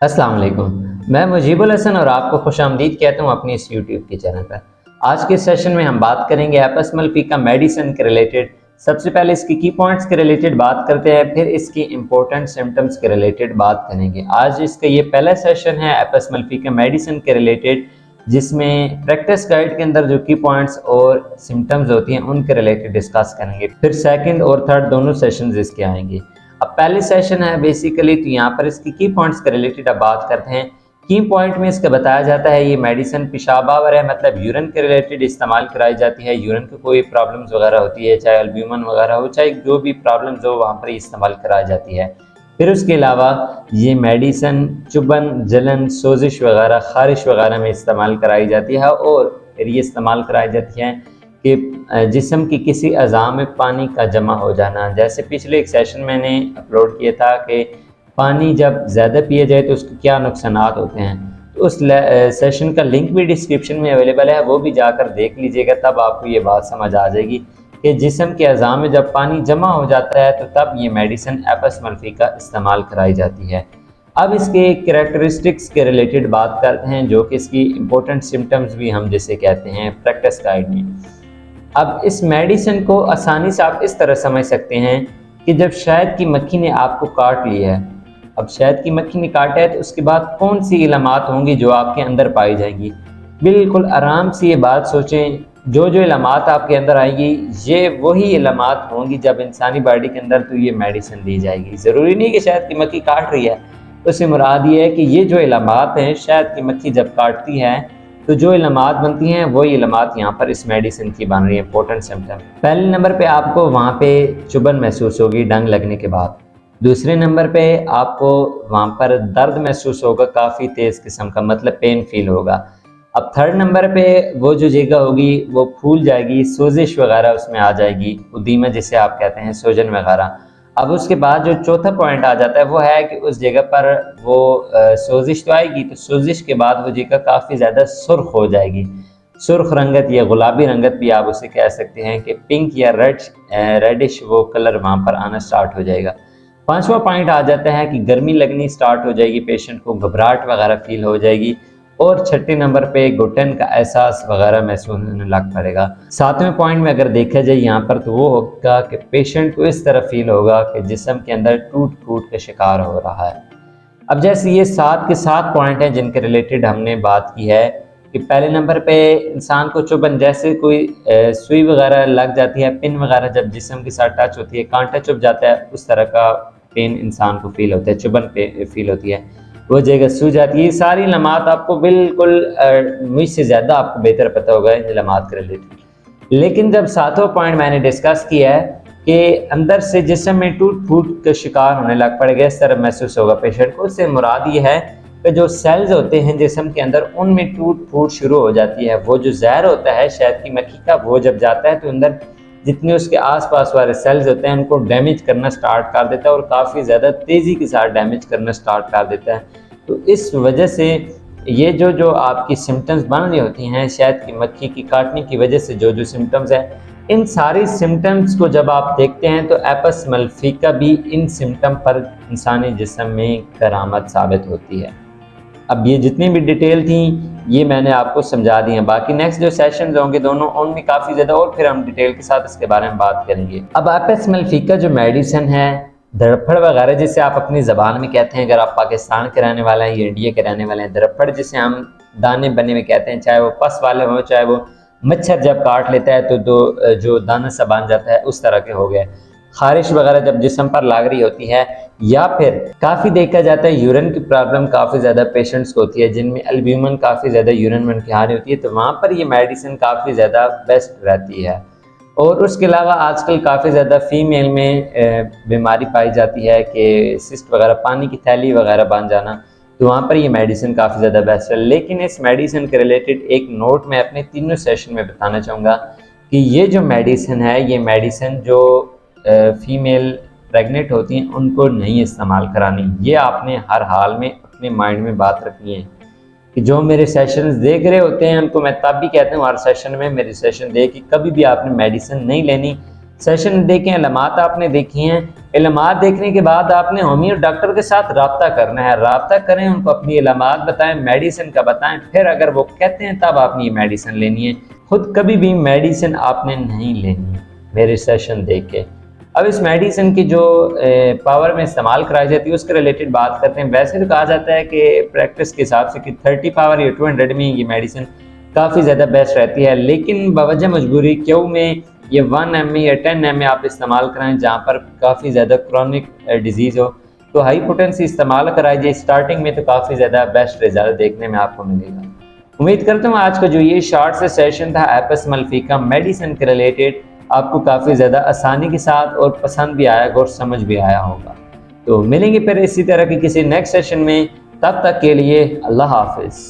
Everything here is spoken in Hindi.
अस्सलाम वालेकुम। मैं मुजीबुल हसन और आपको खुशामदीद कहता हूँ अपनी इस यूट्यूब के चैनल पर। आज के सेशन में हम बात करेंगे एपस्मल फीका मेडिसिन के रिलेटेड। सबसे पहले इसकी की पॉइंट्स के रिलेटेड बात करते हैं, फिर इसकी इंपॉर्टेंट सिम्टम्स के रिलेटेड बात करेंगे। आज इसका ये पहला सेशन है एपस्मल फीका मेडिसिन के रिलेटेड, जिसमें प्रैक्टिस गाइड के अंदर जो की पॉइंट्स और सिम्टम्स होती हैं उनके रिलेटेड डिस्कस करेंगे। फिर सेकंड और थर्ड दोनों सेशंस इसके आएंगे। अब पहले सेशन है बेसिकली, तो यहाँ पर इसकी की पॉइंट्स के रिलेटेड अब बात करते हैं। की पॉइंट में इसका बताया जाता है ये मेडिसिन पेशाबावर है, मतलब यूरिन के रिलेटेड इस्तेमाल कराई जाती है। यूरिन की कोई प्रॉब्लम्स वगैरह होती है, चाहे अल्ब्यूमिन वगैरह हो, चाहे जो भी प्रॉब्लम्स हो वहाँ पर इस्तेमाल कराई जाती है। फिर उसके अलावा ये मेडिसिन चुभन, जलन, सोजिश वगैरह, खारिश वगैरह में इस्तेमाल कराई जाती है। और फिर ये इस्तेमाल कराई जाती है कि जिस्म की किसी अज़ा में पानी का जमा हो जाना। जैसे पिछले एक सेशन मैंने अपलोड किया था कि पानी जब ज़्यादा पिया जाए तो उसके क्या नुकसानात होते हैं, तो उस सेशन का लिंक भी डिस्क्रिप्शन में अवेलेबल है, वो भी जाकर देख लीजिएगा। तब आपको ये बात समझ आ जाएगी कि जिस्म के अज़ा में जब पानी जमा हो जाता है तो तब ये मेडिसिन एपस्मल फीका इस्तेमाल कराई जाती है। अब इसके कैरेक्टरिस्टिक्स के रिलेटेड बात करते हैं, जो कि इसकी इंपॉर्टेंट सिम्टम्स भी हम जिसे कहते हैं प्रैक्टिस गाइड में। अब इस मेडिसिन को आसानी से आप इस तरह समझ सकते हैं कि जब शहद की मक्खी ने आपको काट लिया है, अब शहद की मक्खी ने काटा है तो उसके बाद कौन सी इलामात होंगी जो आपके अंदर पाई जाएंगी। बिल्कुल आराम से ये बात सोचें, जो जो इलामात आपके अंदर आएंगी ये वही इलामात होंगी जब इंसानी बॉडी के अंदर तो ये मेडिसिन दी जाएगी। ज़रूरी नहीं कि शहद की मक्खी काट रही है, उससे मुराद ये है कि ये जो इलामात हैं शहद की मक्खी जब काटती है तो जो इलामात बनती हैं वही इलामात यहाँ पर इस मेडिसिन की बन रही है। इंपॉर्टेंट सिम्टम, पहले नंबर पे आपको वहाँ पे चुभन महसूस होगी डंग लगने के बाद। दूसरे नंबर पे आपको वहाँ पर दर्द महसूस होगा, काफ़ी तेज़ किस्म का, मतलब पेन फील होगा। अब थर्ड नंबर पे वो जो जगह होगी वो फूल जाएगी, सोजिश वगैरह उसमें आ जाएगी, उदीमा जिसे आप कहते हैं, सोजन वगैरह। अब उसके बाद जो चौथा पॉइंट आ जाता है वो है कि उस जगह पर वो सोजिश तो आएगी, तो सोजिश के बाद वो जगह काफ़ी ज़्यादा सुर्ख हो जाएगी। सुर्ख रंगत या गुलाबी रंगत भी आप उसे कह सकते हैं कि पिंक या रेडिश वो कलर वहाँ पर आना स्टार्ट हो जाएगा। पांचवा पॉइंट आ जाता है कि गर्मी लगनी स्टार्ट हो जाएगी, पेशेंट को घबराहट वगैरह फील हो जाएगी। और छठे नंबर पे घुटन का एहसास वगैरह महसूस होने लग पड़ेगा। सातवें पॉइंट में अगर देखा जाए यहाँ पर तो वो होगा कि पेशेंट को इस तरह फील होगा कि जिस्म के अंदर टूट फूट का शिकार हो रहा है। अब जैसे ये 7 के 7 पॉइंट हैं जिनके रिलेटेड हमने बात की है कि पहले नंबर पे इंसान को चुभन, जैसे कोई सुई वगैरह लग जाती है, पिन वगैरह जब जिस्म के साथ टच होती है, कांटा चुभ जाता है, उस तरह का पेन इंसान को फील होता है, चुभन पे फील होती है, वो जगह सूज जाती है। ये सारी लमात आपको बिल्कुल मुझसे ज़्यादा आपको बेहतर पता होगा इन लमात के रिलेटेड। लेकिन जब सातवां पॉइंट मैंने डिस्कस किया है कि अंदर से जिस्म में टूट फूट का शिकार होने लग पड़ेगा, इस तरह महसूस होगा पेशेंट को, उससे मुराद ये है कि जो सेल्स होते हैं जिस्म के अंदर उनमें टूट फूट शुरू हो जाती है। वो जो जहर होता है शहद की मक्खी का, वो जब जाता है तो अंदर जितने उसके आसपास वाले सेल्स होते हैं उनको डैमेज करना स्टार्ट कर देता है और काफ़ी ज़्यादा तेज़ी के साथ डैमेज करना स्टार्ट कर देता है। तो इस वजह से ये जो जो आपकी सिम्टम्स बन रही होती हैं शहद की मक्खी की काटने की वजह से, जो जो सिम्टम्स हैं, इन सारी सिम्टम्स को जब आप देखते हैं तो एपस्मल फीका भी इन सिम्टम पर इंसानी जिस्म में करामत साबित होती है। अब ये जितनी भी डिटेल थी ये मैंने आपको समझा दी हैं। बाकी नेक्स्ट जो सेशंस होंगे दोनों, उनमें काफ़ी ज़्यादा और फिर हम डिटेल के साथ इसके बारे में बात करेंगे। अब एपस्मल फीका जो मेडिसिन है, धड़फड़ वगैरह जिसे आप अपनी ज़बान में कहते हैं, अगर आप पाकिस्तान के रहने वाले हैं या इंडिया के रहने वाले हैं, धड़फड़ जिसे हम दाने बने में कहते हैं, चाहे वो पस वाले हों, चाहे वो मच्छर जब काट लेता है तो जो दाना सा बन जाता है उस तरह के हो गए। खारिश वगैरह जब जिस्म पर लाग रही होती है, या फिर काफ़ी देखा जाता है यूरिन की प्रॉब्लम काफ़ी ज़्यादा पेशेंट्स को होती है जिनमें अल्ब्यूमिन काफ़ी ज़्यादा यूरिन में उनकी आ रही होती है, तो वहाँ पर ये मेडिसिन काफ़ी ज़्यादा बेस्ट रहती है। और उसके अलावा आजकल काफ़ी ज़्यादा फीमेल में बीमारी पाई जाती है कि सिस्ट वगैरह, पानी की थैली वगैरह बन जाना, तो वहाँ पर ये मेडिसिन काफ़ी ज़्यादा बेस्ट है। लेकिन इस मेडिसिन के रिलेटेड एक नोट मैं अपने तीनों सेशन में बताना चाहूँगा कि ये जो मेडिसिन है, ये मेडिसिन जो फीमेल प्रेग्नेंट होती हैं उनको नहीं इस्तेमाल करानी। ये आपने हर हाल में अपने माइंड में बात रखनी है कि जो मेरे सेशंस देख रहे होते हैं उनको मैं तब भी कहता हूँ हर सेशन में मेरे सेशन देख कि कभी भी आपने मेडिसिन नहीं लेनी सेशन देखें, अलामात आपने देखी हैं, अलामात देखने के बाद आपने होमियो डॉक्टर के साथ रब्ता करना है, रब्ता करें, उनको अपनी अलामात बताएं, मेडिसिन का बताएं, फिर अगर वो कहते हैं तब आपने ये मेडिसिन लेनी है। खुद कभी भी मेडिसिन आपने नहीं लेनी है मेरे सेशन देख के। अब इस मेडिसिन की जो पावर में इस्तेमाल कराई जाती है उसके रिलेटेड बात करते हैं। वैसे तो कहा जाता है कि प्रैक्टिस के हिसाब से कि 30 पावर या 200 में ये मेडिसिन काफ़ी ज़्यादा बेस्ट रहती है, लेकिन बावजह मजबूरी क्यों में ये 1 mg या 10 mg आप इस्तेमाल कराएं जहाँ पर काफ़ी ज़्यादा क्रॉनिक डिजीज़ हो, तो हाई पोटेंसी इस्तेमाल कराई जाए स्टार्टिंग में, तो काफ़ी ज़्यादा बेस्ट रिजल्ट देखने में आपको मिलेगा। उम्मीद करता हूँ आज का जो ये शॉर्ट से सेशन था एपस मल्फी का मेडिसिन के रिलेटेड आपको काफ़ी ज़्यादा आसानी के साथ और पसंद भी आया और समझ भी आया होगा। तो मिलेंगे फिर इसी तरह के किसी नेक्स्ट सेशन में, तब तक के लिए अल्लाह हाफिज़।